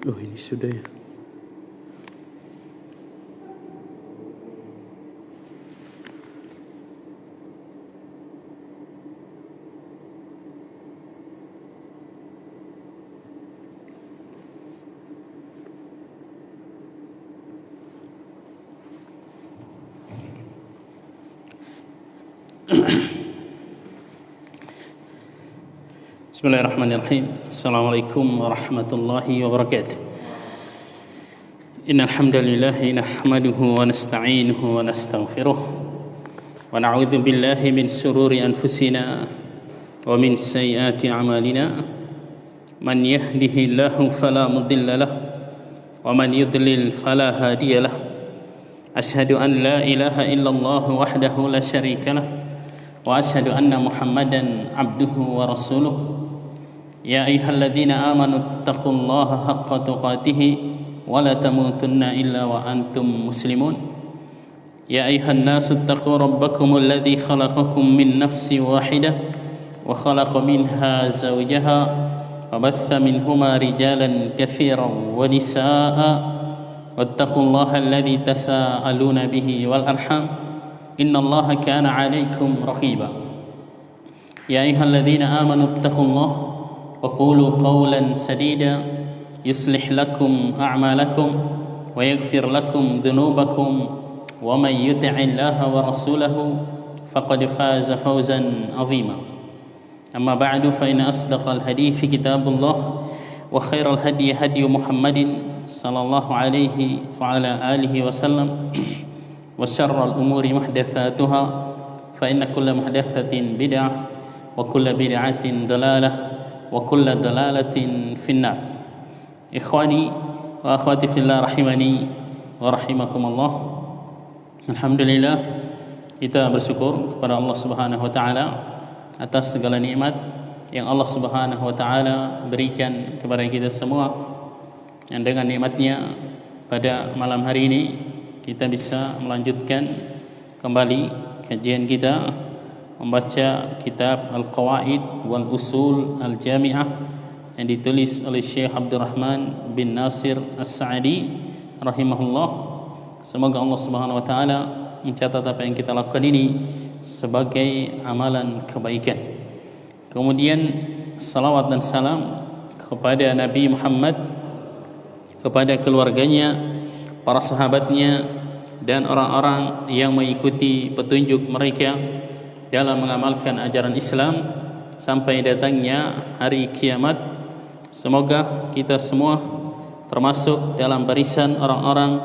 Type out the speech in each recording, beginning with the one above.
Oh, ini sudah ya. Bismillahirrahmanirrahim. Assalamualaikum warahmatullahi wabarakatuh. Innal hamdalillah nahmaduhu wa nasta'inuhu wa nastaghfiruh wa na'udzu billahi min shururi anfusina wa min sayyiati a'malina. Man yahdihillahu fala mudilla lahu wa man yudlil fala hadiya lahu. Asyhadu an la ilaha illallah wahdahu la syarika lahu wa asyhadu anna Muhammadan abduhu wa rasuluh. Ya ayyuhalladzina amanu taqullaha haqqa tuqatih wa la tamutunna illa wa antum muslimun. Ya ayyuhan nasu taqu rabbakumul ladzi khalaqakum min nafsin wahidah wa khalaqa minha zawjaha wa batha minhuma rijalan katsiran wa nisaa'a wattaqullaha alladzi tasaaluna bihi wal arham innallaha kana 'alaikum raqiba. Ya ayyuhalladzina amanu taqullaha وقولوا قولا سديدا يصلح لكم أعمالكم ويغفر لكم ذنوبكم ومن يطع الله ورسوله فقد فاز فوزا عظيما. أما بعد فإن أصدق الحديث كتاب الله وخير الهدي هدي محمد صلى الله عليه وعلى آله وسلم وشر الأمور محدثاتها فإن كل محدثة بدعة وكل بدعة ضلالة wa kullu dalalatin finnar. Ikhwani wa akhwati fillah rahimani wa rahimakumullah. Alhamdulillah, kita bersyukur kepada Allah Subhanahu wa taala atas segala nikmat yang Allah Subhanahu wa taala berikan kepada kita semua. Yang dengan nikmatnya pada malam hari ini kita bisa melanjutkan kembali kajian kita membaca kitab Al-Qawaid wal Usul Al-Jami'ah yang ditulis oleh Syekh Abdurrahman bin Nasir As-Sa'di rahimahullah. Semoga Allah Subhanahu wa taala mencatat apa yang kita lakukan ini sebagai amalan kebaikan. Kemudian salawat dan salam kepada Nabi Muhammad, kepada keluarganya, para sahabatnya dan orang-orang yang mengikuti petunjuk mereka dalam mengamalkan ajaran Islam sampai datangnya hari kiamat. Semoga kita semua termasuk dalam barisan orang-orang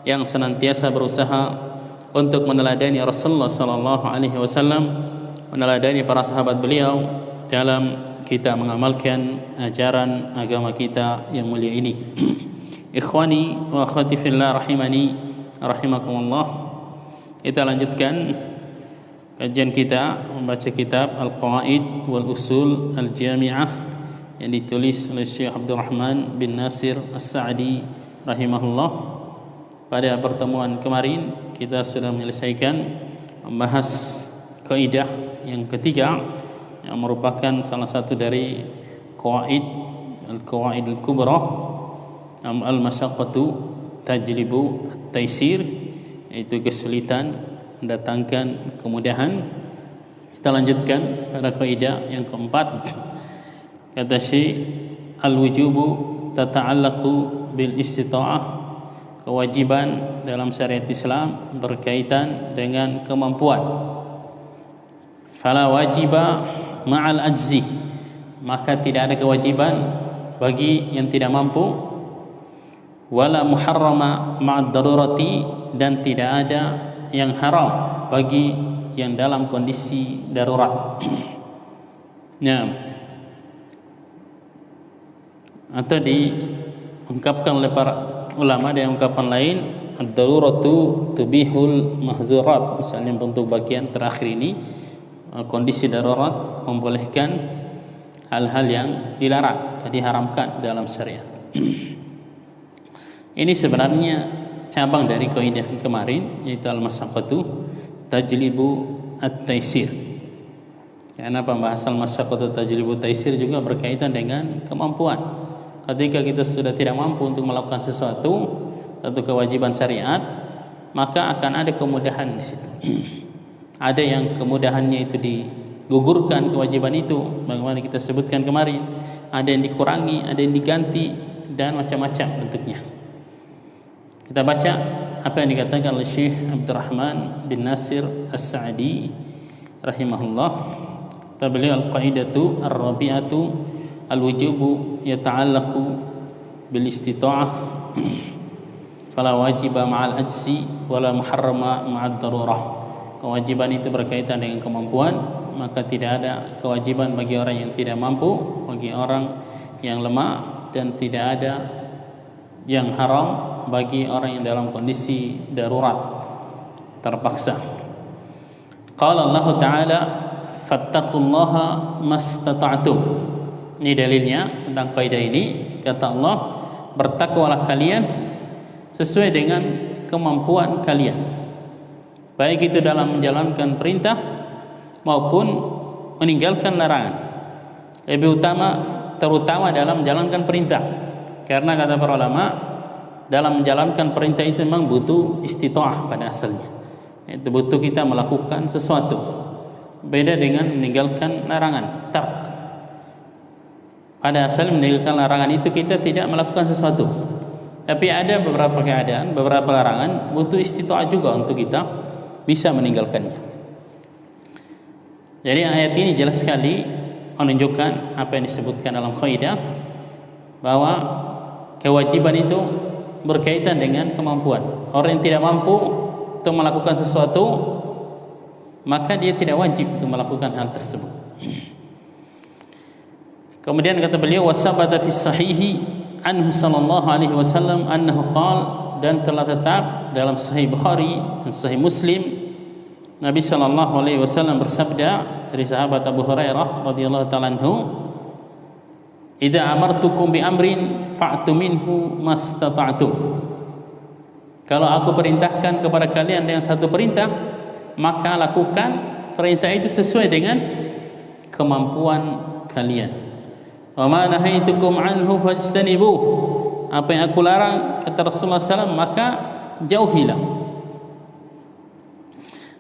yang senantiasa berusaha untuk meneladani Rasulullah sallallahu alaihi wasallam, meneladani para sahabat beliau dalam kita mengamalkan ajaran agama kita yang mulia ini. Ikhwani wa akhwati fillah rahimani rahimakumullah. Kita lanjutkan kajian kita membaca kitab Al-Qawaid wal Usul Al-Jami'ah yang ditulis oleh Syekh Abdurrahman bin Nasir As-Sa'di rahimahullah. Pada pertemuan kemarin kita sudah menyelesaikan membahas kaidah yang ketiga yang merupakan salah satu dari qawaid Al-Qawaid Al-Kubra, al-masyaqqatu tajlibu at-taisir, yaitu kesulitan mendatangkan kemudahan. Kita lanjutkan pada kaidah yang keempat. Kata Syekh, al-wujubu tata'allaqu bil istita'ah. Kewajiban dalam syariat Islam berkaitan dengan kemampuan. Fala wajiba ma'al ajzi, maka tidak ada kewajiban bagi yang tidak mampu. Wala muharrama ma'ad darurati, dan tidak ada yang haram bagi yang dalam kondisi darurat. Nah, atau diungkapkan oleh para ulama dengan ungkapan lain, ad-daruratu tubihul mahzurat. Misalnya bentuk bagian terakhir ini, kondisi darurat membolehkan hal-hal yang dilarang, diharamkan dalam syariat. Ini sebenarnya cabang dari kaidah kemarin, yaitu al-masyaqqatu tajlibu at-taisir. Karena pembahasan masyaqqatu tajlibu at-taisir juga berkaitan dengan kemampuan. ketika kita sudah tidak mampu untuk melakukan sesuatu atau kewajiban syariat, maka akan ada kemudahan di situ. Ada yang kemudahannya itu digugurkan kewajiban itu, bagaimana kita sebutkan kemarin, ada yang dikurangi, ada yang diganti, dan macam-macam bentuknya. Kita baca apa yang dikatakan oleh Syekh Abdurrahman bin Nasir As-Sa'di rahimahullah. Beliau al-qaidatu ar-rabi'atu al-wujubu yata'allaqu bil istita'ah fala wajiba ma'al ajzi wala muharrama ma'ad darurah. Kewajiban itu berkaitan dengan kemampuan, maka tidak ada kewajiban bagi orang yang tidak mampu, bagi orang yang lemah, dan tidak ada yang haram bagi orang yang dalam kondisi darurat, terpaksa. Qala Allah Ta'ala fattaqullaha mastata'tum. Ini dalilnya tentang kaidah ini. Kata Allah, bertakwalah kalian sesuai dengan kemampuan kalian, baik itu dalam menjalankan perintah maupun meninggalkan larangan. Lebih utama, terutama dalam menjalankan perintah, karena kata para ulama, dalam menjalankan perintah itu memang butuh istita'ah pada asalnya. Itu butuh kita melakukan sesuatu. Beda dengan meninggalkan larangan, tark. Pada asal meninggalkan larangan itu kita tidak melakukan sesuatu. Tapi ada beberapa keadaan, beberapa larangan butuh istita'ah juga untuk kita bisa meninggalkannya. Jadi ayat ini jelas sekali menunjukkan apa yang disebutkan dalam kaidah, bahwa kewajiban itu berkaitan dengan kemampuan. Orang yang tidak mampu untuk melakukan sesuatu, maka dia tidak wajib untuk melakukan hal tersebut. Kemudian kata beliau, wasabata fi sahihi anhu sallallahu alaihi wasallam annahu qala, dan telah tetap dalam Sahih Bukhari dan Sahih Muslim, Nabi sallallahu alaihi wasallam bersabda dari sahabat Abu Hurairah radhiyallahu ta'ala anhu, idza amartukum bi amrin fa'tu minhu mastata'tum. Kalau aku perintahkan kepada kalian dengan satu perintah, maka lakukan perintah itu sesuai dengan kemampuan kalian. Wa ma nahaitukum anhu fajtanibuh. Apa yang aku larang, kata Rasulullah SAW, maka jauhilah.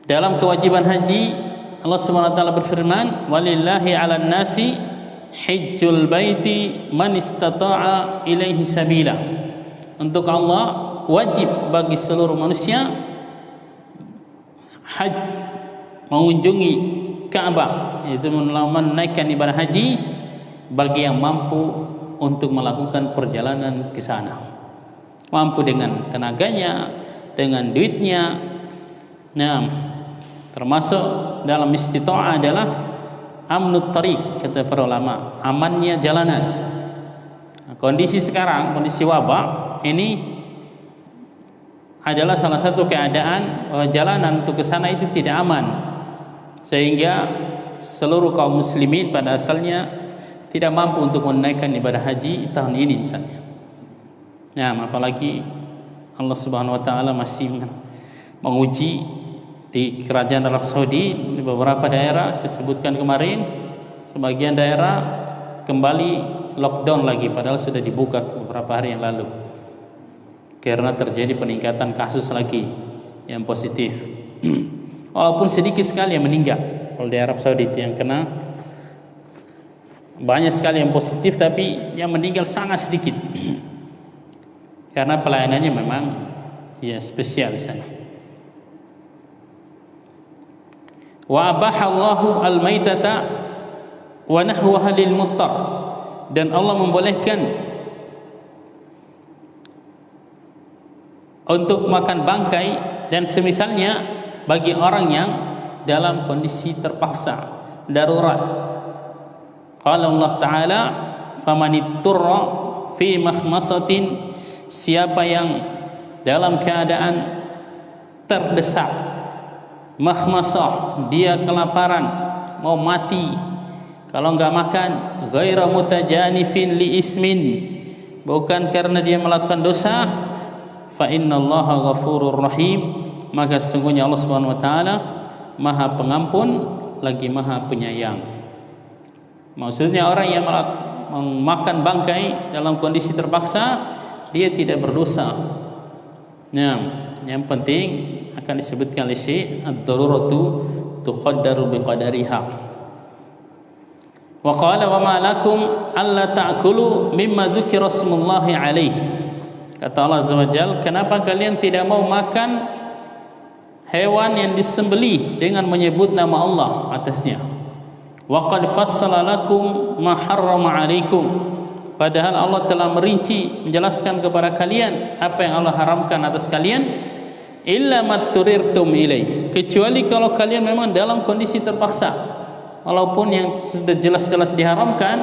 Dalam kewajiban haji, Allah SWT berfirman, walillahi 'alan nasi hajjul baiti man istata'a ilaihi sabila. Untuk Allah wajib bagi seluruh manusia haji, mengunjungi Ka'bah, yaitu menaikkan ibadah haji bagi yang mampu untuk melakukan perjalanan ke sana, mampu dengan tenaganya, dengan duitnya. Nah, termasuk dalam istita'ah adalah amnut tariq, kata para ulama, amannya jalanan. Kondisi sekarang, kondisi wabah ini adalah salah satu keadaan bahwa jalanan untuk ke sana itu tidak aman, sehingga seluruh kaum muslimin pada asalnya tidak mampu untuk menaikkan ibadah haji tahun ini misalnya. Nah, apalagi Allah Subhanahu wa taala masih menguji di kerajaan Arab Saudi, di beberapa daerah disebutkan kemarin, sebagian daerah kembali lockdown lagi padahal sudah dibuka beberapa hari yang lalu, karena terjadi peningkatan kasus lagi yang positif. Walaupun sedikit sekali yang meninggal. Kalau di Arab Saudi itu yang kena banyak sekali yang positif, tapi yang meninggal sangat sedikit karena pelayanannya memang ya spesial di sana. Wa abahallahu al-maitata wa nahwaha lil muttar, dan Allah membolehkan untuk makan bangkai dan semisalnya bagi orang yang dalam kondisi terpaksa, darurat. Qala Allah Ta'ala, famanitturra fi makhmasatin, siapa yang dalam keadaan terdesak, makhmasah, dia kelaparan, mau mati, kalau enggak makan, ghaira mutajanifin li ismin, bukan karena dia melakukan dosa, fa innallaha ghafurur rahim, maka sesungguhnya Allah Subhanahu wa taala Maha Pengampun lagi Maha Penyayang. Maksudnya orang yang memakan bangkai dalam kondisi terpaksa, dia tidak berdosa. Nah, yang penting akan disebutkan oleh Syekh, ad-daruratu tuqaddaru biqadariha. Wa qala wa ma lakum alla ta'kulu mimma dzukira smullahi alaihi. Kata Allah Azza wa Jalla, kenapa kalian tidak mau makan hewan yang disembelih dengan menyebut nama Allah atasnya? Wa qad fassala lakum ma harrama 'alaikum. Padahal Allah telah merinci, menjelaskan kepada kalian apa yang Allah haramkan atas kalian, illa matturirtum ilaih, kecuali kalau kalian memang dalam kondisi terpaksa. Walaupun yang sudah jelas-jelas diharamkan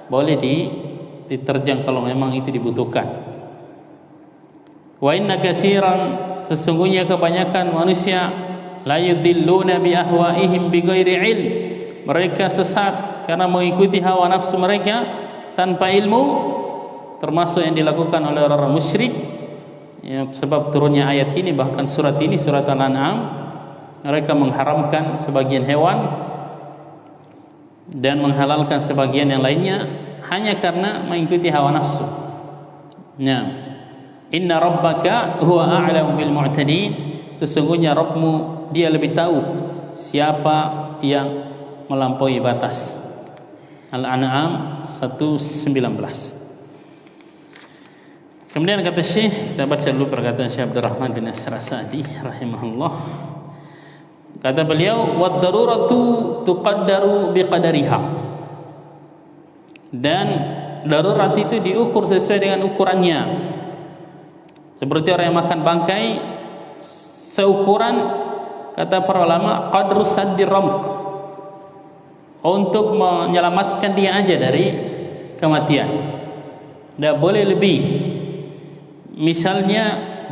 boleh diterjang kalau memang itu dibutuhkan. Wa inna katsiran, sesungguhnya kebanyakan manusia, la yudilluna bi ahwaihim bighairi ilm, mereka sesat karena mengikuti hawa nafsu mereka tanpa ilmu, termasuk yang dilakukan oleh orang-orang musyrik. Ya, sebab turunnya ayat ini, bahkan surat ini, surat Al-An'am, mereka mengharamkan sebagian hewan dan menghalalkan sebagian yang lainnya hanya karena mengikuti hawa nafsu. Nah, inna rabbaka huwa a'lamu bil mu'tadin, sesungguhnya Rabbmu dia lebih tahu siapa yang melampaui batas. Al-An'am 1:19. Kemudian kata Syekh, kita baca dulu perkataan Syekh Abdurrahman bin Nasir As-Sa'di rahimahullah. Kata beliau, wad daruratu tuqaddaru biqadariha, dan darurat itu diukur sesuai dengan ukurannya. Seperti orang yang makan bangkai, seukuran, kata para ulama, qadru saddir ramq, untuk menyelamatkan dia aja dari kematian. Tidak boleh lebih. Misalnya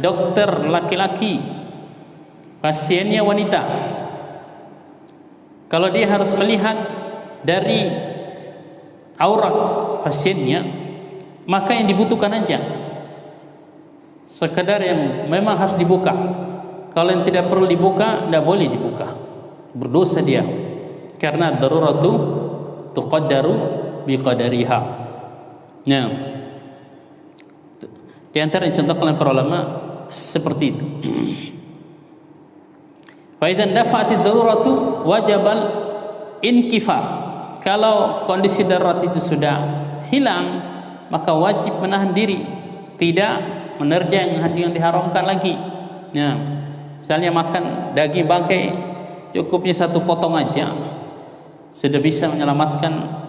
dokter laki-laki, pasiennya wanita, kalau dia harus melihat dari aurat pasiennya, maka yang dibutuhkan aja sekadar yang memang harus dibuka. Kalau yang tidak perlu dibuka, tidak boleh dibuka, berdosa dia, karena daruratu tuqaddaru biqadariha. Nah, di antara yang contohkan oleh para ulama seperti itu. Fa idzan dafa'atid daruratu wajabal inkifaf. Kalau kondisi darurat itu sudah hilang, maka wajib menahan diri, tidak menerjang yang diharamkan lagi. Nah, misalnya makan daging bangkai, cukupnya satu potong aja sudah bisa menyelamatkan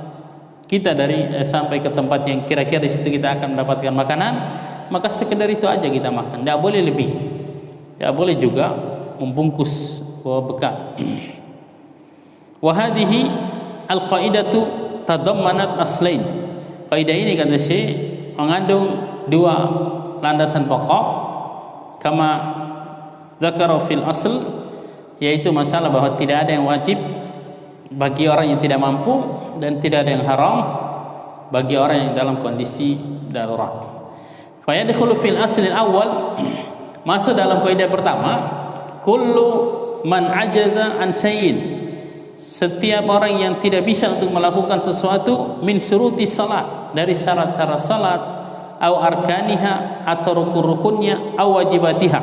kita dari sampai ke tempat yang kira-kira di situ kita akan mendapatkan makanan, maka sekedar itu aja kita makan, tidak boleh lebih, tidak boleh juga membungkus bawa bekal. Wa hadhihi al-qaidatu tadammanat aslain. Kaidah ini kata Syekh mengandung dua landasan pokok, kama dzakara fil asl, yaitu masalah bahwa tidak ada yang wajib bagi orang yang tidak mampu dan tidak ada yang haram bagi orang yang dalam kondisi darurat. Fa yadkhulu fil asl al-awwal, masuk dalam kaidah pertama, kullu man ajaza an syai'in, setiap orang yang tidak bisa untuk melakukan sesuatu, min syuruti salat, dari syarat-syarat salat, au arkaniha, atau rukun-rukunnya, au wajibatiha,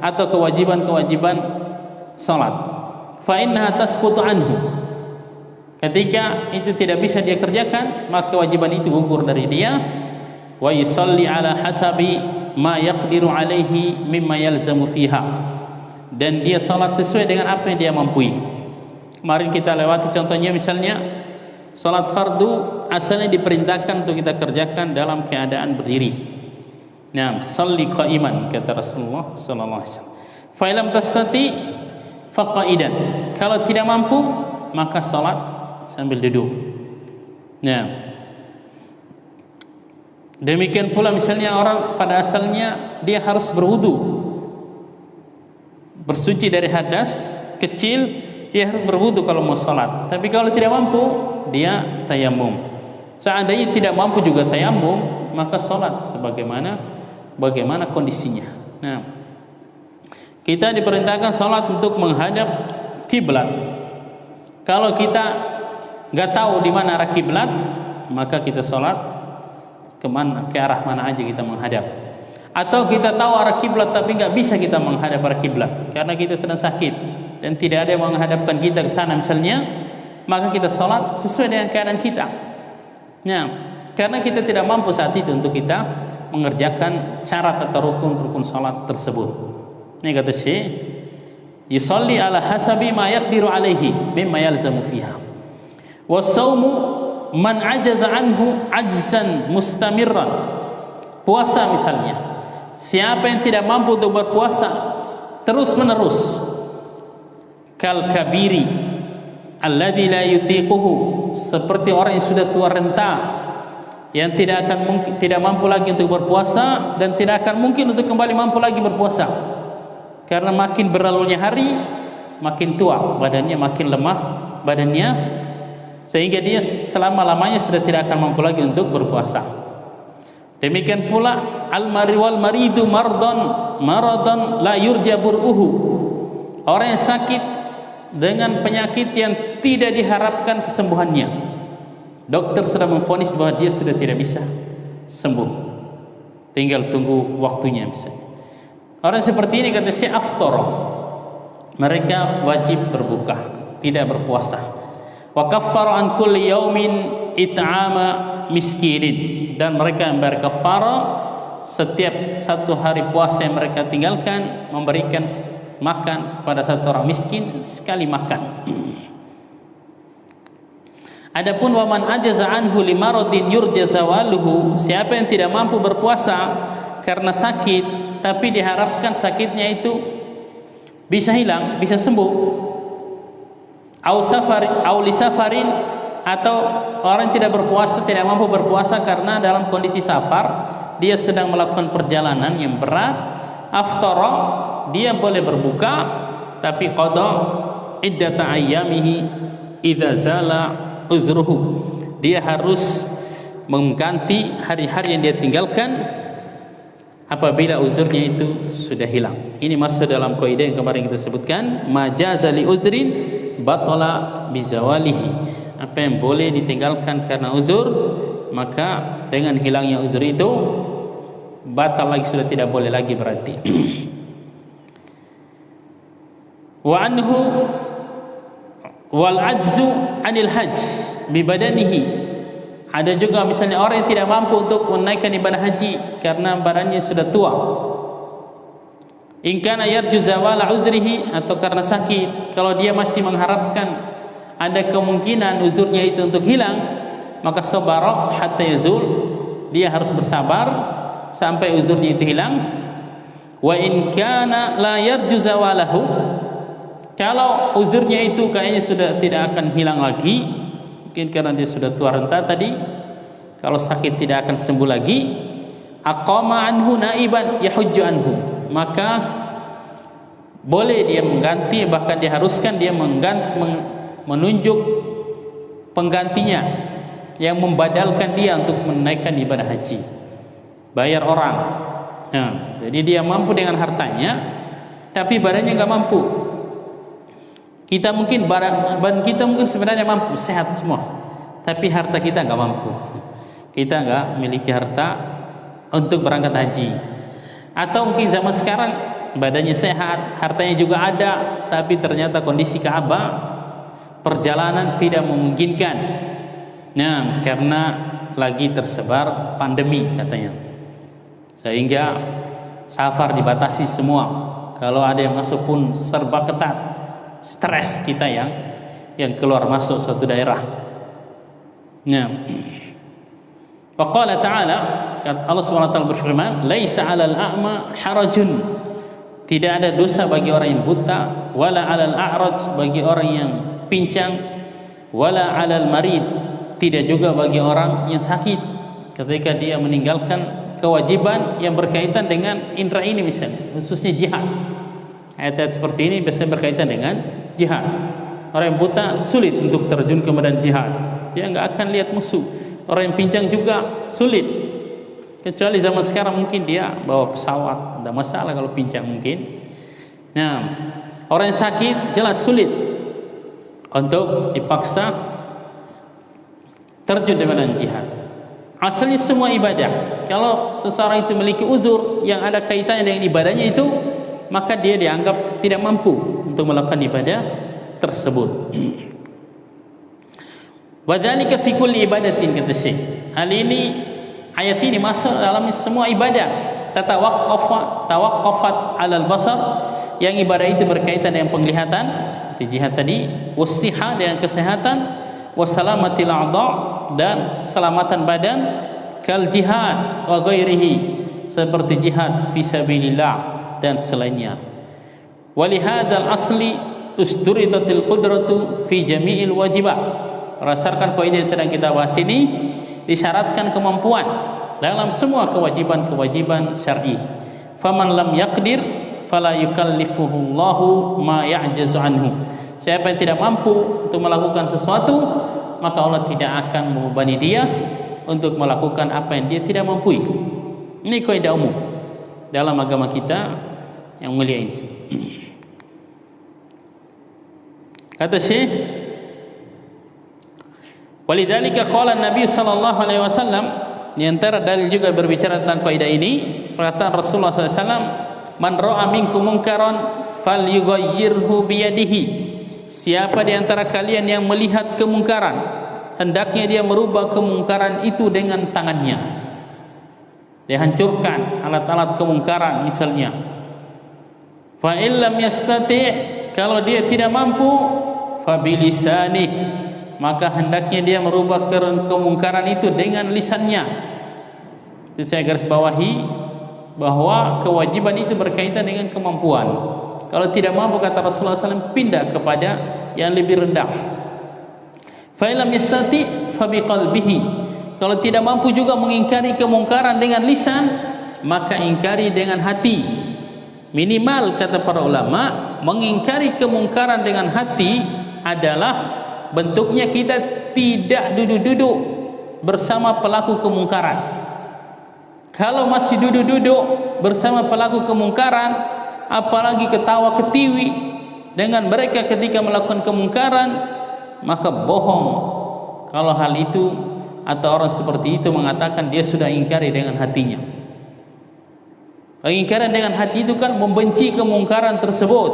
atau kewajiban-kewajiban salat, fa innaha tasqutu anhu, ketika itu tidak bisa dia kerjakan, maka kewajiban itu gugur dari dia. Wa yusalli ala hasabi ma yaqdiru alaihi mimma yalzamu fiha, dan dia salat sesuai dengan apa yang dia mampu. Kemarin kita lewati contohnya, misalnya salat fardu asalnya diperintahkan untuk kita kerjakan dalam keadaan berdiri. Nah, salli qa'iman, kata Rasulullah sallallahu alaihi wasallam. Fa lam tastati fa qa'idan, kalau tidak mampu maka salat sambil duduk. Nah, demikian pula misalnya orang pada asalnya dia harus berwudu, bersuci dari hadas kecil, dia harus berwudu kalau mau sholat. Tapi kalau tidak mampu, dia tayamum. Seandainya tidak mampu juga tayamum, maka sholat bagaimana kondisinya. Nah, kita diperintahkan sholat untuk menghadap kiblat. Kalau kita nggak tahu di mana arah kiblat, maka kita sholat kemana, ke arah mana aja kita menghadap. Atau kita tahu arah kiblat tapi nggak bisa kita menghadap arah kiblat karena kita sedang sakit dan tidak ada yang menghadapkan kita ke sana misalnya, maka kita sholat sesuai dengan keadaan kita. Nah, karena kita tidak mampu saat itu untuk kita mengerjakan syarat atau rukun sholat tersebut. Ini kata Syekh, yusalli ala hasabi ma yaqdiru alaihi mimma yalzamu fiha. Wasaumu man ajaza anhu ajzan mustamirran. Puasa misalnya, siapa yang tidak mampu untuk berpuasa terus menerus, kal kabiri alladzi la yutiquhu, seperti orang yang sudah tua renta yang tidak mampu lagi untuk berpuasa dan tidak akan mungkin untuk kembali mampu lagi berpuasa karena makin berlalunya hari makin tua badannya, makin lemah badannya, sehingga dia selama-lamanya sudah tidak akan mampu lagi untuk berpuasa. Demikian pula al-mari wal maridu maradan la yurja bur'uhu, orang yang sakit dengan penyakit yang tidak diharapkan kesembuhannya. Dokter sudah memvonis bahwa dia sudah tidak bisa sembuh, tinggal tunggu waktunya misalnya. Orang seperti ini kata Syekh aftar, mereka wajib berbuka, tidak berpuasa. Wa kaffara an kulli yaumin it'ama miskinin, dan mereka membayar kafarah setiap satu hari puasa yang mereka tinggalkan, memberikan makan pada satu orang miskin sekali makan. Adapun waman ajaza anhu limaradin yurja zawaluhu, siapa yang tidak mampu berpuasa karena sakit tapi diharapkan sakitnya itu bisa hilang, bisa sembuh, au lisafarin, atau orang yang tidak berpuasa, tidak mampu berpuasa karena dalam kondisi safar, dia sedang melakukan perjalanan yang berat, aftara, dia boleh berbuka tapi qada iddata ayyamihi idza zala uzruhu, dia harus mengganti hari-hari yang dia tinggalkan apabila uzurnya itu sudah hilang. Ini masuk dalam kaidah yang kemarin kita sebutkan, majaza li uzrin batala bizawalihi, apa yang boleh ditinggalkan karena uzur, maka dengan hilangnya uzur itu batal lagi, sudah tidak boleh lagi berarti. Wa anhu wal ajzu anil hajj bi badanihi, ada juga misalnya orang yang tidak mampu untuk menaikkan ibadah haji karena badannya sudah tua. In kana yarju zawala uzrihi, atau karena sakit, kalau dia masih mengharapkan ada kemungkinan uzurnya itu untuk hilang, maka sabara hatta yazul, dia harus bersabar sampai uzurnya itu hilang. Wa in kana la yarju zawalahu, kalau uzurnya itu kayaknya sudah tidak akan hilang lagi, mungkin karena dia sudah tua renta tadi, kalau sakit tidak akan sembuh lagi, aqama anhu naiban yahujju anhu, maka boleh dia mengganti, bahkan diharuskan dia menunjuk penggantinya yang membadalkan dia untuk menaikkan ibadah haji, bayar orang. Nah, jadi dia mampu dengan hartanya tapi badannya nggak mampu. Kita mungkin badan kita mungkin sebenarnya mampu, sehat semua, tapi harta kita nggak mampu. Kita nggak memiliki harta untuk berangkat haji. Atau mungkin zaman sekarang badannya sehat, hartanya juga ada, tapi ternyata kondisi Ka'bah perjalanan tidak memungkinkan. Nah, karena lagi tersebar pandemi katanya, sehingga safar dibatasi semua. Kalau ada yang masuk pun serba ketat, stres kita yang keluar masuk suatu daerah. Nah, wa qala ta'ala, Allah Subhanahu wa taala berfirman, laisa 'alal a'ma harajun, tidak ada dosa bagi orang yang buta, wala 'alal a'raj, bagi orang yang pincang, wala 'alal marid, tidak juga bagi orang yang sakit ketika dia meninggalkan kewajiban yang berkaitan dengan indera ini, misalnya khususnya jihad. Ayat-ayat seperti ini biasanya berkaitan dengan jihad. Orang yang buta sulit untuk terjun ke medan jihad, dia nggak akan lihat musuh. Orang yang pincang juga sulit, kecuali zaman sekarang mungkin dia bawa pesawat, tidak masalah kalau pincang mungkin. Nah, orang yang sakit jelas sulit untuk dipaksa terjun dalam jihad. Asalnya semua ibadah, kalau seseorang itu memiliki uzur yang ada kaitannya dengan ibadahnya itu, maka dia dianggap tidak mampu untuk melakukan ibadah tersebut. Wadzalika fi kulli ibadatin, kata Syekh. Hal ini, ayat ini masuk dalam semua ibadah. Tawaqqafat 'alal basar, yang ibadah itu berkaitan dengan penglihatan seperti jihad tadi, wassihah dengan kesehatan, wassalamatil a'dha dan keselamatan badan, kal jihad wa ghairihi seperti jihad fi sabilillah dan selainnya. Walihadzal asli usturidatil qudratu fi jami'il wajibat. Berdasarkan kaidah yang sedang kita bahas ini, disyaratkan kemampuan dalam semua kewajiban-kewajiban syar'i. Faman lam yaqdir fala yukallifuhullahu ma ya'jazu anhu. Siapa yang tidak mampu untuk melakukan sesuatu, maka Allah tidak akan membebani dia untuk melakukan apa yang dia tidak mampu. Ini kaidah umum dalam agama kita yang mulia ini. Kata Syekh, walidzalika qala Nabi sallallahu alaihi wasallam, di antara dalil juga berbicara tentang kaidah ini, perkataan Rasulullah sallallahu alaihi wasallam, man ra'a minkum munkaran falyughayyirhu biyadihi. Siapa di antara kalian yang melihat kemungkaran, hendaknya dia merubah kemungkaran itu dengan tangannya. Dia hancurkan alat-alat kemungkaran misalnya. Fa illam yastati', kalau dia tidak mampu, fa bilisanih, maka hendaknya dia merubah kemungkaran itu dengan lisannya. Itu saya garis bawahi bahwa kewajiban itu berkaitan dengan kemampuan. Kalau tidak mampu, kata Rasulullah SAW, pindah kepada yang lebih rendah. Fa illam yastati' fa biqalbihi, kalau tidak mampu juga mengingkari kemungkaran dengan lisan, maka ingkari dengan hati. Minimal, kata para ulama, mengingkari kemungkaran dengan hati adalah bentuknya kita tidak duduk-duduk bersama pelaku kemungkaran. Kalau masih duduk-duduk bersama pelaku kemungkaran, apalagi ketawa ketiwi dengan mereka ketika melakukan kemungkaran, maka bohong kalau hal itu atau orang seperti itu mengatakan dia sudah ingkari dengan hatinya. Pengingkaran dengan hati itu kan membenci kemungkaran tersebut.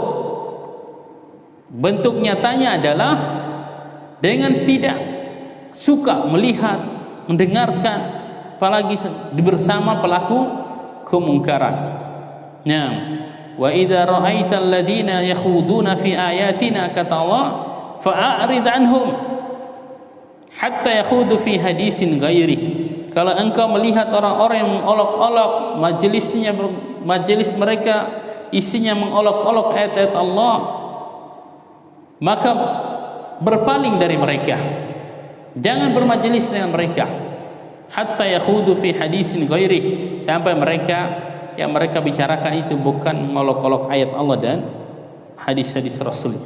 Bentuk nyatanya adalah dengan tidak suka melihat, mendengarkan, apalagi bersama pelaku kemungkaran. Nah, wa idza ra'aital ladzina yakhuduna fi ayatina, kata Allah, fa'arid anhum hatta yakhudu fi hadisin ghairi. Kalau engkau melihat orang-orang yang mengolok-olok majelis mereka isinya mengolok-olok ayat-ayat Allah, maka berpaling dari mereka, jangan bermajelis dengan mereka. Hatta yakhudu fi hadisin ghairi, sampai yang mereka bicarakan itu bukan mengolok-olok ayat Allah dan hadis-hadis Rasul.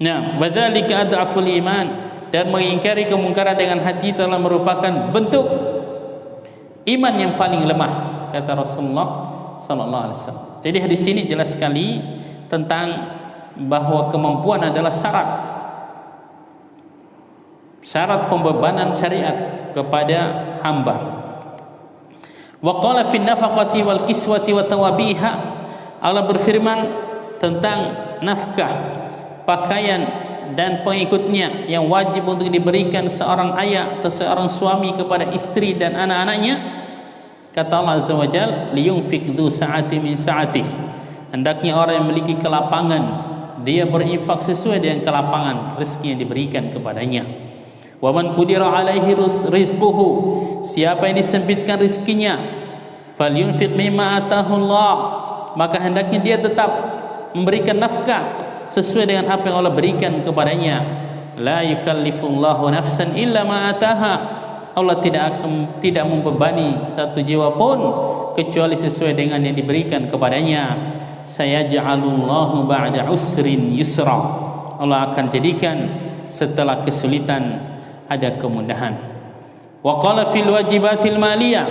Nah, wadzalika ad'aful iman, dan mengingkari kemungkaran dengan hati telah merupakan bentuk iman yang paling lemah, kata Rasulullah sallallahu alaihi wasallam. Jadi hadis ini jelas sekali tentang bahwa kemampuan adalah syarat pembebanan syariat kepada hamba. Wa qala fi nafaqati wal kiswati wa tawabiha, Allah berfirman tentang nafkah, pakaian dan pengikutnya yang wajib untuk diberikan seorang ayah atau seorang suami kepada istri dan anak-anaknya. Kata Allah Azza wa Jalla, liyunfiq dzu sa'ati min sa'atih, hendaknya orang yang memiliki kelapangan dia berinfak sesuai dengan kelapangan rezeki yang diberikan kepadanya. Wa man qudira alaihi rizquhu, siapa yang disempitkan rezekinya, falyunfiq mimma atahu Allah, maka hendaknya dia tetap memberikan nafkah sesuai dengan apa yang Allah berikan kepadanya. La yukallifullahu nafsan illa ma ataha, Allah tidak membebani satu jiwa pun kecuali sesuai dengan yang diberikan kepadanya. Sayaj'alullahu ba'da usrin yusra, Allah akan jadikan setelah kesulitan ada kemudahan. Wa qala fil wajibatil maliyah,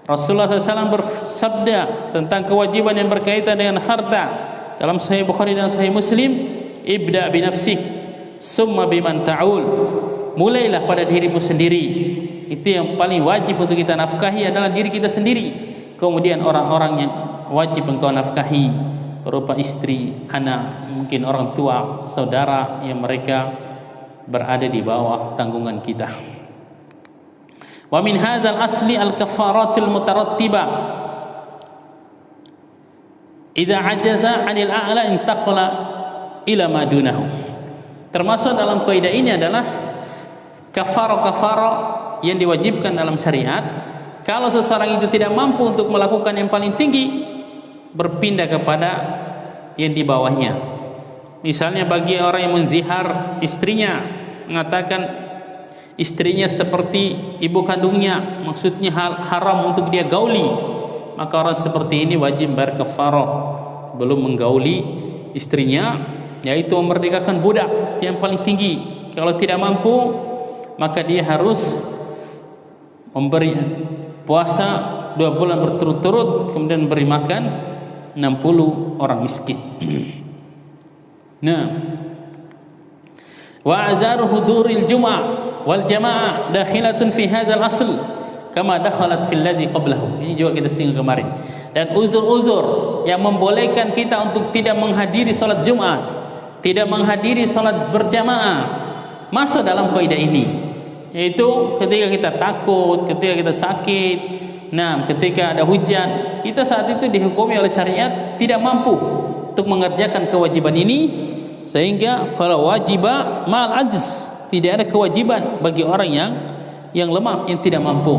Rasulullah SAW bersabda tentang kewajiban yang berkaitan dengan harta dalam Sahih Bukhari dan Sahih Muslim, ibda bi nafsik summa biman ta'ul, mulailah pada dirimu sendiri. Itu yang paling wajib untuk kita nafkahi adalah diri kita sendiri. Kemudian orang-orang yang wajib engkau nafkahi berupa istri, anak, mungkin orang tua, saudara yang mereka berada di bawah tanggungan kita. Wa min hadzal asli al-kaffaratul mutarattibah idza ajaza 'anil a'la intaqala ila ma dunahu. Termasuk dalam kaidah ini adalah kafarah yang diwajibkan dalam syariat. Kalau seseorang itu tidak mampu untuk melakukan yang paling tinggi, berpindah kepada yang di bawahnya. Misalnya bagi orang yang menzihar istrinya, mengatakan istrinya seperti ibu kandungnya, maksudnya haram untuk dia gauli, maka orang seperti ini wajib bayar kafarah belum menggauli istrinya, yaitu memerdekakan budak yang paling tinggi. Kalau tidak mampu, maka dia harus memberi puasa 2 bulan berturut-turut, kemudian beri makan 60 orang miskin. Nah, wa azaru huduril jum'ah wal jamaah dakhilatun fi hadzal asl kama dakhalat fil ladzi qablahu. Ini juga kita singgung kemarin. Dan uzur-uzur yang membolehkan kita untuk tidak menghadiri salat Jumat, tidak menghadiri salat berjamaah, masuk dalam kaidah ini. Yaitu ketika kita takut, ketika kita sakit, nah ketika ada hujan, kita saat itu dihukumi oleh syariat tidak mampu untuk mengerjakan kewajiban ini, sehingga fala wajiba ma'al ajz, tidak ada kewajiban bagi orang yang lemah, yang tidak mampu.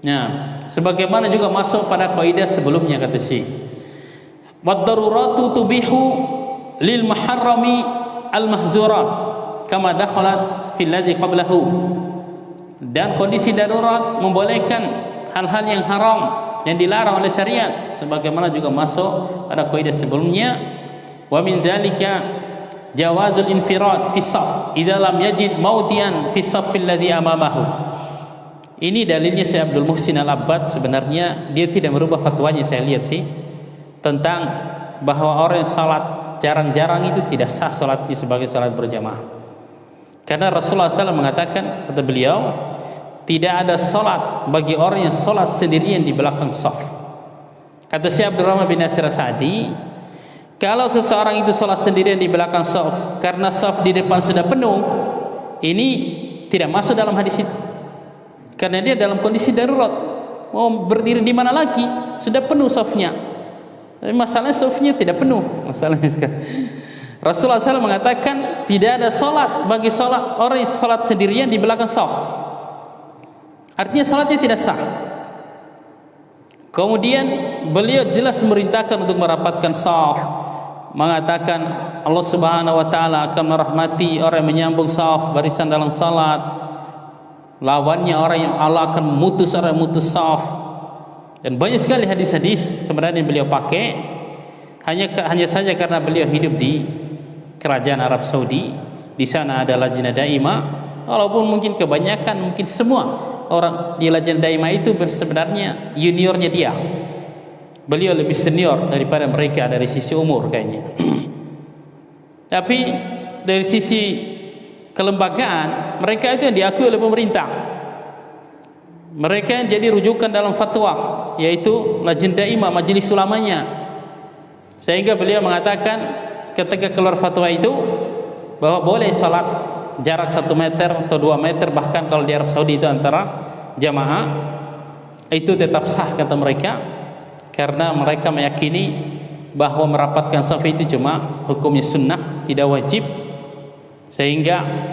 Nah, sebagaimana juga masuk pada kaidah sebelumnya kata Syekh, wad daruratu tubihu lil muharrami al mahzurat kama dakhalat fil ladzi qablahu. Dan kondisi darurat membolehkan hal-hal yang haram yang dilarang oleh syariat, sebagaimana juga masuk pada kaidah sebelumnya. Wa min dzalika jawazul infirad fi shaf idza lam yajid mawdi'an fi shaffil ladzi amamahu. Ini dalilnya Syekh Abdul Muhsin Al-Abbad. Sebenarnya dia tidak merubah fatwanya, saya lihat sih, tentang bahwa orang yang salat jarang-jarang itu tidak sah salatnya sebagai salat berjamaah. Karena Rasulullah SAW mengatakan, kata beliau, tidak ada salat bagi orang yang salat sendirian di belakang shaf. Kata Syekh Abdurrahman bin Nasir As-Sa'di, kalau seseorang itu salat sendirian di belakang shaf karena shaf di depan sudah penuh, ini tidak masuk dalam hadis itu. Karena dia dalam kondisi darurat, mau berdiri di mana lagi, sudah penuh shafnya. Tapi masalahnya shafnya tidak penuh, masalahnya sekarang. Rasulullah SAW mengatakan tidak ada salat bagi salat orang yang salat sendirian di belakang shaf. Artinya salatnya tidak sah. Kemudian beliau jelas memerintahkan untuk merapatkan shaf, mengatakan Allah Subhanahu wa taala akan merahmati orang yang menyambung shaf barisan dalam salat. Lawannya orang yang Allah akan memutus orang yang memutus shaf. Dan banyak sekali hadis-hadis sebenarnya beliau pakai, hanya saja karena beliau hidup di kerajaan Arab Saudi, di sana ada lajnah daimah, walaupun mungkin kebanyakan, mungkin semua orang di lajnah daimah itu sebenarnya juniornya dia. Beliau lebih senior daripada mereka dari sisi umur kayaknya. Tapi dari sisi kelembagaan, mereka itu yang diakui oleh pemerintah. Mereka yang jadi rujukan dalam fatwa, yaitu lajnah daimah, majelis ulamanya. Sehingga beliau mengatakan ketika keluar fatwa itu bahwa boleh salat jarak 1 meter atau 2 meter, bahkan kalau di Arab Saudi itu antara jamaah, itu tetap sah kata mereka, karena mereka meyakini bahwa merapatkan shaf itu cuma hukumnya sunnah, tidak wajib, sehingga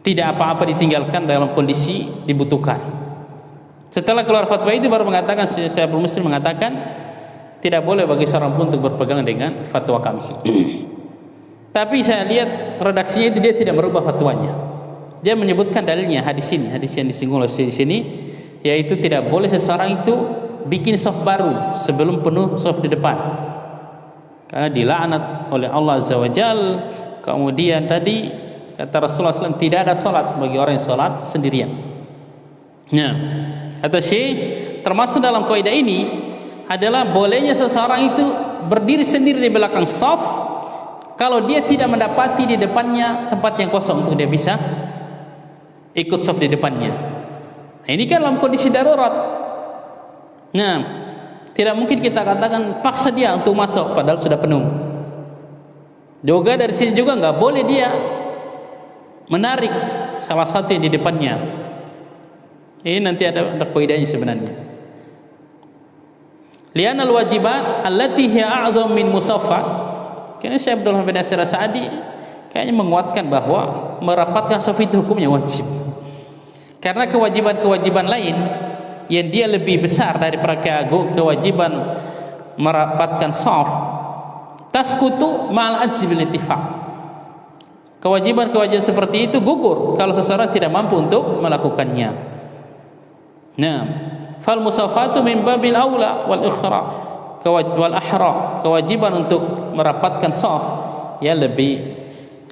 tidak apa-apa ditinggalkan dalam kondisi dibutuhkan. Setelah keluar fatwa itu baru mengatakan, Syekh Abdul Muslim mengatakan tidak boleh bagi seorang pun untuk berpegang dengan fatwa kami. Tapi saya lihat redaksinya itu dia tidak merubah fatwanya. Dia menyebutkan dalilnya, hadis yang disinggung oleh di sini, yaitu tidak boleh seseorang itu bikin shaf baru sebelum penuh shaf di depan, karena dilaknat oleh Allah Azza wa Jalla. Kemudian tadi kata Rasulullah SAW, tidak ada salat bagi orang yang salat sendirian. Nah, kata Syekh, termasuk dalam kaidah ini adalah bolehnya seseorang itu berdiri sendiri di belakang shaf kalau dia tidak mendapati di depannya tempat yang kosong untuk dia bisa ikut saf di depannya. Nah, ini kan dalam kondisi darurat. Nah, tidak mungkin kita katakan paksa dia untuk masuk padahal sudah penuh. Juga dari sini juga nggak boleh dia menarik salah satu yang di depannya. Ini nanti ada kaidahnya sebenarnya. Li'anal wajibat allati hiya a'zam min musaffa. Kayaknya Syekh Abdul Hamid Nasir As-Sa'di kayaknya menguatkan bahwa merapatkan saf itu hukumnya wajib. Karena kewajiban-kewajiban lain yang dia lebih besar daripada kewajiban merapatkan saf, tasqutu ma'al ajzi bil ittifaq. Kewajiban-kewajiban seperti itu gugur kalau seseorang tidak mampu untuk melakukannya. Nah, fal musafatu min babil aula wal ikhra wal ahra. Kewajiban untuk merapatkan saf ya lebih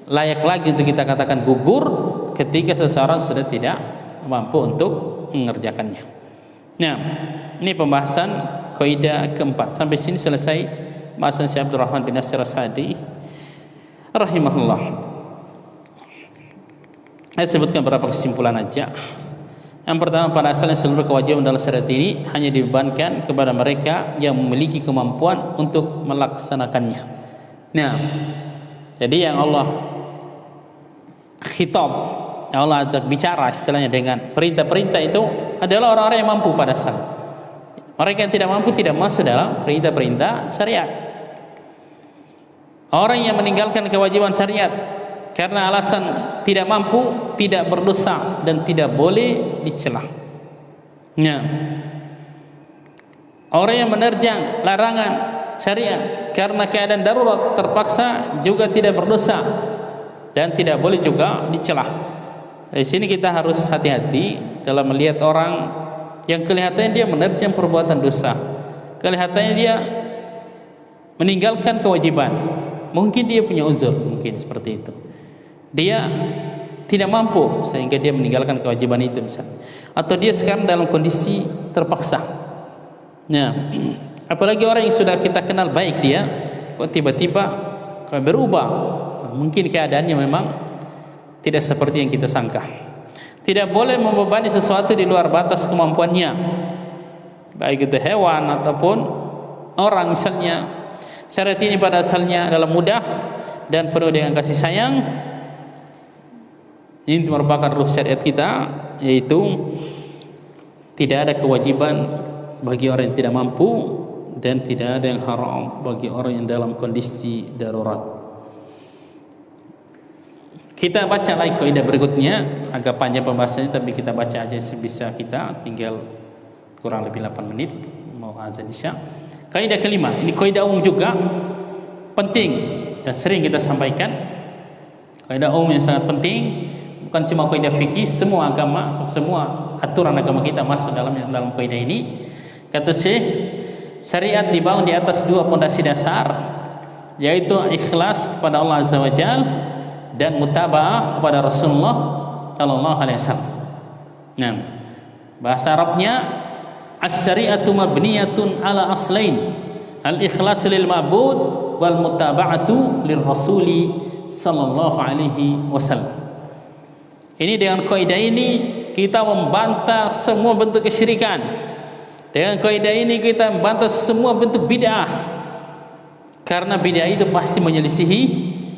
layak lagi untuk kita katakan gugur ketika seseorang sudah tidak mampu untuk mengerjakannya. Nah, ini pembahasan kaidah keempat. Sampai sini selesai bahasan Syekh Abdul Rahman bin Nasir As-Sa'di rahimahullah. Saya sebutkan beberapa kesimpulan aja. Yang pertama, pada asalnya seluruh kewajiban dalam syariat ini hanya dibebankan kepada mereka yang memiliki kemampuan untuk melaksanakannya. Nah, jadi yang Allah khitab, yang Allah ajak bicara istilahnya dengan perintah-perintah itu adalah orang-orang yang mampu pada asal. Mereka yang tidak mampu tidak masuk dalam perintah-perintah syariat. Orang yang meninggalkan kewajiban syariat karena alasan tidak mampu, tidak berdosa dan tidak boleh dicela. Nah, orang yang menerjang larangan syariat karena keadaan darurat terpaksa juga tidak berdosa dan tidak boleh juga dicela. Di sini kita harus hati-hati dalam melihat orang yang kelihatannya dia menerjang perbuatan dosa, kelihatannya dia meninggalkan kewajiban. Mungkin dia punya uzur, mungkin seperti itu. Dia tidak mampu sehingga dia meninggalkan kewajiban itu misalnya. Atau dia sekarang dalam kondisi terpaksa. Nah, apalagi orang yang sudah kita kenal baik dia, kok tiba-tiba berubah. Mungkin keadaannya memang tidak seperti yang kita sangka. Tidak boleh membebani sesuatu di luar batas kemampuannya, baik itu hewan ataupun orang misalnya. Syariat ini pada asalnya adalah mudah dan penuh dengan kasih sayang. Ini merupakan ruh syariat kita, yaitu tidak ada kewajiban bagi orang yang tidak mampu dan tidak ada yang haram bagi orang yang dalam kondisi darurat. Kita baca lagi kaidah berikutnya, agak panjang pembahasannya tapi kita baca aja sebisa kita, tinggal kurang lebih 8 menit mau azan Isya. Kaidah kelima, ini kaidah umum juga penting dan sering kita sampaikan. Kaidah umum yang sangat penting, bukan cuma kaidah fikih, semua agama, semua aturan agama kita masuk dalam kaidah ini. Kata Syekh, syariat dibangun di atas dua pondasi dasar, yaitu ikhlas kepada Allah Azza wa Jalla dan mutaba'ah kepada Rasulullah sallallahu alaihi wasallam. Nah, bahasa Arabnya as-syari'atu mabniyatun ala aslain, al-ikhlasu lil ma'bud wal mutaba'atu lir rasuli sallallahu alaihi wasallam. Ini dengan kaidah ini kita membantah semua bentuk kesyirikan. Dengan kaidah ini kita membantah semua bentuk bid'ah. Karena bid'ah itu pasti menyelisihi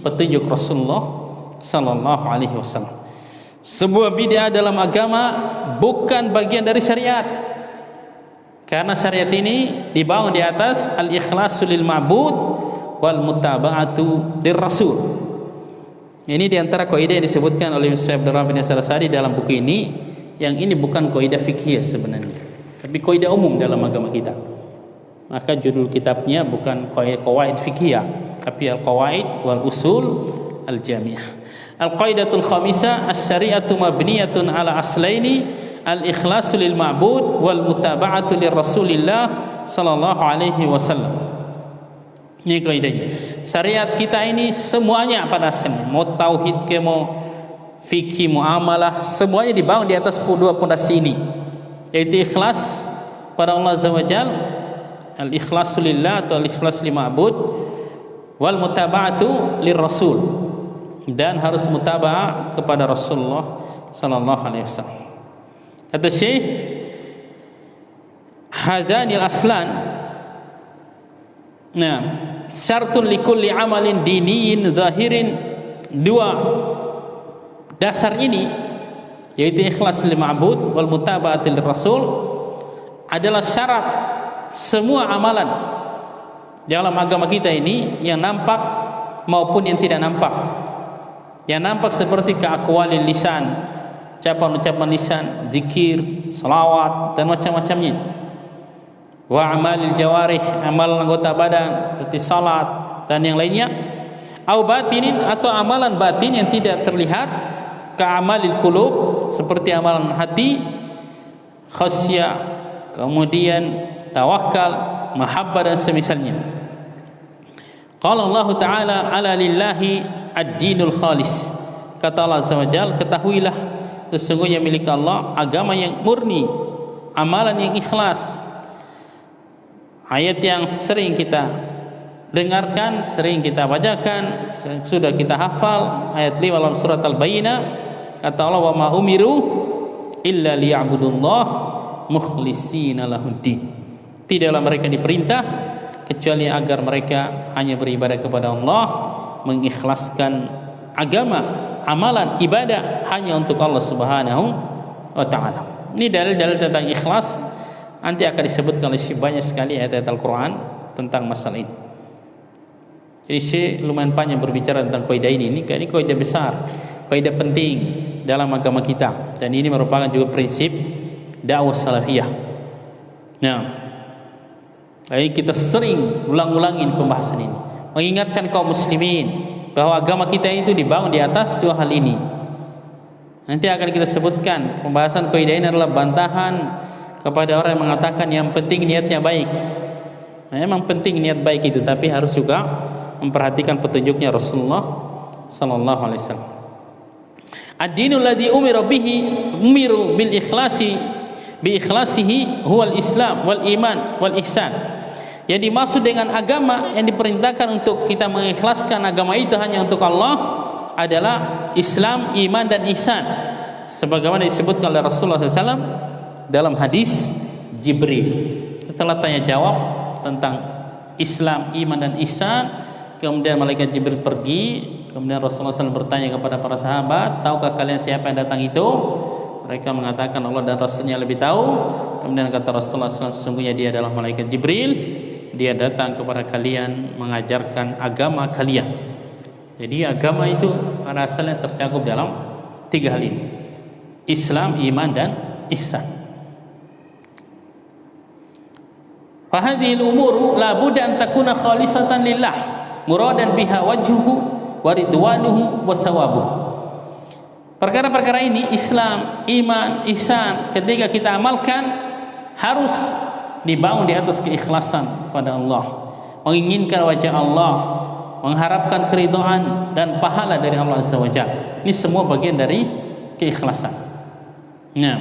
petunjuk Rasulullah sallallahu alaihi wasallam. Sebuah bid'ah dalam agama bukan bagian dari syariat. Karena syariat ini dibangun di atas al-ikhlasu lil ma'bud wal mutaba'atu lir rasul. Ini diantara kaidah yang disebutkan oleh Syekh Abdul Rahman bin Nasir As-Sa'di dalam buku ini. Yang ini bukan kaidah fikih sebenarnya, tapi kaidah umum dalam agama kita. Maka judul kitabnya bukan qawaid fikih, tapi al-qawaid wal usul al-jami'ah. Al-qaidatul khamisah, as-syari'atu mabniyatun ala aslaini, al-ikhlasu lil ma'bud wal mutaba'atu lir rasulillah sallallahu alaihi wasallam. Ini kaidahnya. Syariat kita ini semuanya pada asalnya, mau tauhid ke mau fikih muamalah, semuanya dibangun di atas dua pondasi ini, yaitu ikhlas pada Allah Azza wa Jalla, al-ikhlasu lillah atau al-ikhlas lil ma'bud, wal mutaba'atu lirrasul, dan harus mutaba'ah kepada Rasulullah sallallahu alaihi wasallam. Kata Syekh, hazanil aslan, nah, syartun likulli amalin diniyin zahirin, dua dasar ini yaitu ikhlas lil ma'bud wal mutaba'ati lir rasul adalah syarat semua amalan dalam agama kita ini, yang nampak maupun yang tidak nampak. Yang nampak seperti keakwalil lisan, ucapan-ucapan lisan, zikir, salawat dan macam-macamnya. Wa amalil jawarih, amalan anggota badan seperti salat dan yang lainnya. Au batinin, atau amalan batin yang tidak terlihat, ka amalil qulub, seperti amalan hati, khasyah, kemudian tawakal, mahabbah dan semisalnya. Qala Allah Ta'ala, ala lillahi ad-dinul khalis. Kata Allah Azza wa Jalla, ketahuilah sesungguhnya milik Allah agama yang murni, amalan yang ikhlas. Ayat yang sering kita dengarkan, sering kita bacakan, sudah kita hafal, ayat 5 dalam surat Al-Bayyinah. Kata Allah, wa ma umiru illa liya'budullah mukhlishina lahuddin. Tidaklah mereka diperintah kecuali agar mereka hanya beribadah kepada Allah, mengikhlaskan agama, amalan, ibadah hanya untuk Allah Subhanahu wa Ta'ala. Ini dalil-dalil tentang ikhlas. Nanti akan disebutkan oleh Syekh banyak sekali ayat-ayat Al-Quran tentang masalah ini. Jadi Syekh lumayan panjang berbicara tentang kaidah ini. Ini kaidah besar, kaidah penting dalam agama kita, dan ini merupakan juga prinsip dakwah salafiyah. Nah, jadi kita sering ulang-ulangin pembahasan ini, mengingatkan kaum muslimin bahwa agama kita itu dibangun di atas dua hal ini. Nanti akan kita sebutkan pembahasan kaidah ini adalah bantahan kepada orang yang mengatakan yang penting niatnya baik. Nah, memang penting niat baik itu, tapi harus juga memperhatikan petunjuknya Rasulullah sallallahu alaihi wasallam. Ad-dinul ladzi umiru bil ikhlasi bi ikhlasihi huwal Islam wal iman wal ihsan. Yang dimaksud dengan agama yang diperintahkan untuk kita mengikhlaskan agama itu hanya untuk Allah adalah Islam, iman dan ihsan. Sebagaimana disebutkan oleh Rasulullah SAW dalam hadis Jibril. Setelah tanya jawab tentang Islam, iman dan ihsan, kemudian malaikat Jibril pergi. Kemudian Rasulullah SAW bertanya kepada para sahabat, tahukah kalian siapa yang datang itu? Mereka mengatakan Allah dan Rasulnya lebih tahu. Kemudian kata Rasulullah SAW, sesungguhnya dia adalah malaikat Jibril. Dia datang kepada kalian mengajarkan agama kalian. Jadi agama itu pada asalnya tercakup dalam tiga hal ini: Islam, iman dan ihsan. Fahadhil umuru la budda an takuna khalisatan lillah muradan biha wajhuhu wa ridwanuhu wa sawabuhu. Perkara-perkara ini, Islam, iman, ihsan, ketika kita amalkan harus dibangun di atas keikhlasan kepada Allah, menginginkan wajah Allah, mengharapkan keridhaan dan pahala dari Allah Azza wa Jalla. Ini semua bagian dari keikhlasan. Nah,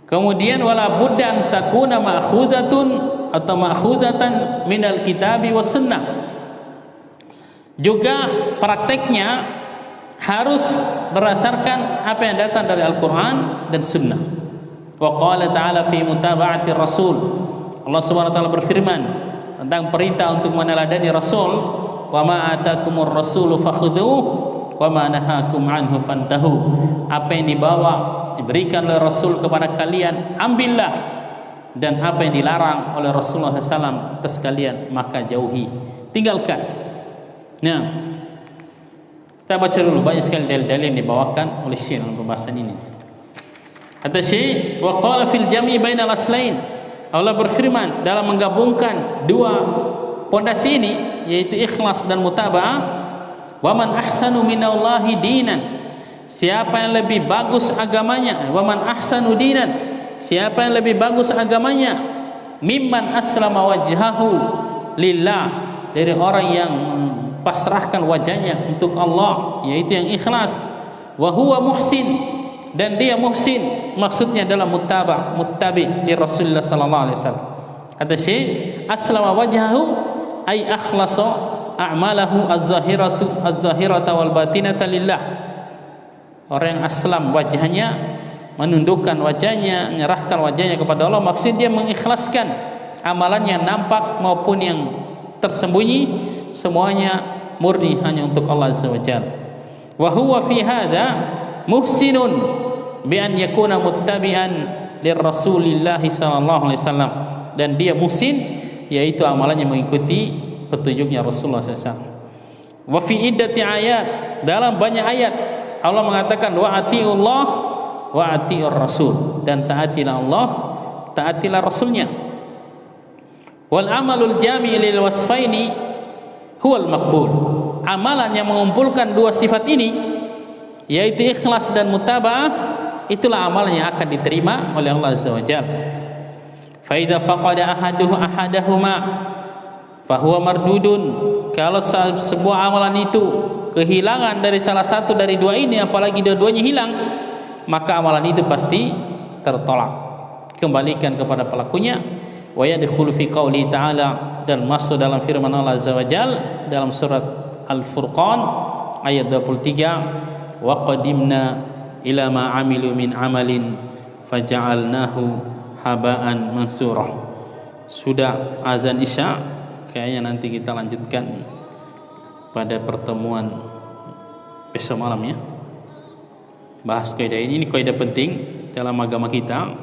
kemudian wala budda an takuna ma'khuzatun atau ma'khuzatan minal kitabi was sunnah. Juga prakteknya harus berdasarkan apa yang datang dari Al-Qur'an dan sunnah. Wa qala ta'ala fi mutaba'ati rasul. Allah Subhanahu wa taala berfirman tentang perintah untuk meneladani Rasul, wa ma atakumur rasulu fakhudhuhu wa ma nahakum anhu fantahu. Apa yang diberikan oleh Rasul kepada kalian, ambillah, dan apa yang dilarang oleh Rasulullah SAW atas kalian, maka jauhi, tinggalkan. Nah, kita baca dulu banyak sekali dalil-dalil yang dibawakan oleh Syekh dalam pembahasan ini. Kata Syekh, wa qala fil jam'i bainal aslain. Allah berfirman dalam menggabungkan dua pondasi ini, yaitu ikhlas dan mutaba'ah. Wa man ahsanu minallahi dinan. Siapa yang lebih bagus agamanya? Wa man ahsanu dinan. Siapa yang lebih bagus agamanya? Mimman aslama wajhahu lillah. Dari orang yang pasrahkan wajahnya untuk Allah, yaitu yang ikhlas. Wa huwa muhsin. Dan dia muhsin, maksudnya adalah muttabi li Rasulullah sallallahu alaihi wasallam. Kata Syekh, aslama wajhahu ay akhlasa a'malahu az-zahirata wal batinata lillah. Orang yang aslam wajahnya, menundukkan wajahnya, menyerahkan wajahnya kepada Allah, maksud dia mengikhlaskan amalan yang nampak maupun yang tersembunyi, semuanya murni hanya untuk Allah Azza wa Jalla. Wa huwa fi hadza muhsinun bi an yakuna muttabi'an lirrasulillah sallallahu alaihi wasallam, dan dia muhsin yaitu amalannya mengikuti petunjuknya Rasulullah SAW. Wa fi iddati ayat, dalam banyak ayat Allah mengatakan wa atiullah wa atiur rasul, dan taatilah Allah, taatilah rasulnya. Wal amalul jami' lil wasfaini huwal maqbul, amalan yang mengumpulkan dua sifat ini yaitu ikhlas dan mutaba'ah, itulah amalan yang akan diterima oleh Allah Azza wa Jalla. Fa idza faqada ahadahuma fa huwa mardudun, kalau sebuah amalan itu kehilangan dari salah satu dari dua ini, apalagi dua-duanya hilang, maka amalan itu pasti tertolak, kembalikan kepada pelakunya. Wa yadkhulu fi qouli ta'ala, dan masuk dalam firman Allah Azza wa Jalla dalam surat Al-Furqan ayat 23, wa qadimna ila ma amilu min amalin faja'alnahu haba'an mansura. Sudah azan Isya, kayaknya nanti kita lanjutkan pada pertemuan besok malam ya, bahas kaidah ini kaidah penting dalam agama kita,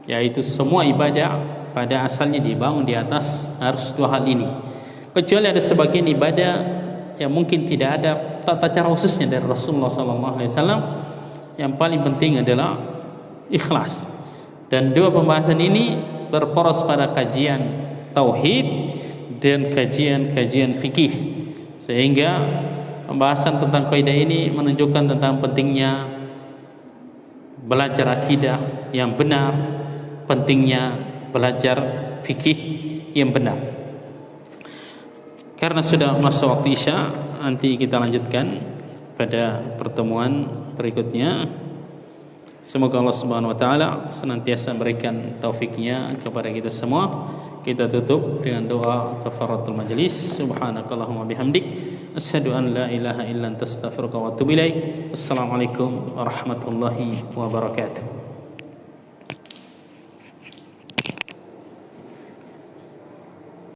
yaitu semua ibadah pada asalnya dibangun di atas harus dua hal ini, kecuali ada sebagian ibadah yang mungkin tidak ada tata cara khususnya dari Rasulullah SAW. Yang paling penting adalah ikhlas, dan dua pembahasan ini berporos pada kajian tauhid dan kajian fikih, sehingga pembahasan tentang kaidah ini menunjukkan tentang pentingnya belajar akidah yang benar, pentingnya belajar fikih yang benar. Karena sudah masuk waktu Isya, nanti kita lanjutkan pada pertemuan berikutnya. Semoga Allah Subhanahu wa taala senantiasa memberikan taufiknya kepada kita semua. Kita tutup dengan doa kafaratul majlis. Subhanakallahumma bihamdik, asyhadu an la ilaha illa anta astaghfiruka wa atubu ilaik. Wassalamualaikum warahmatullahi wabarakatuh.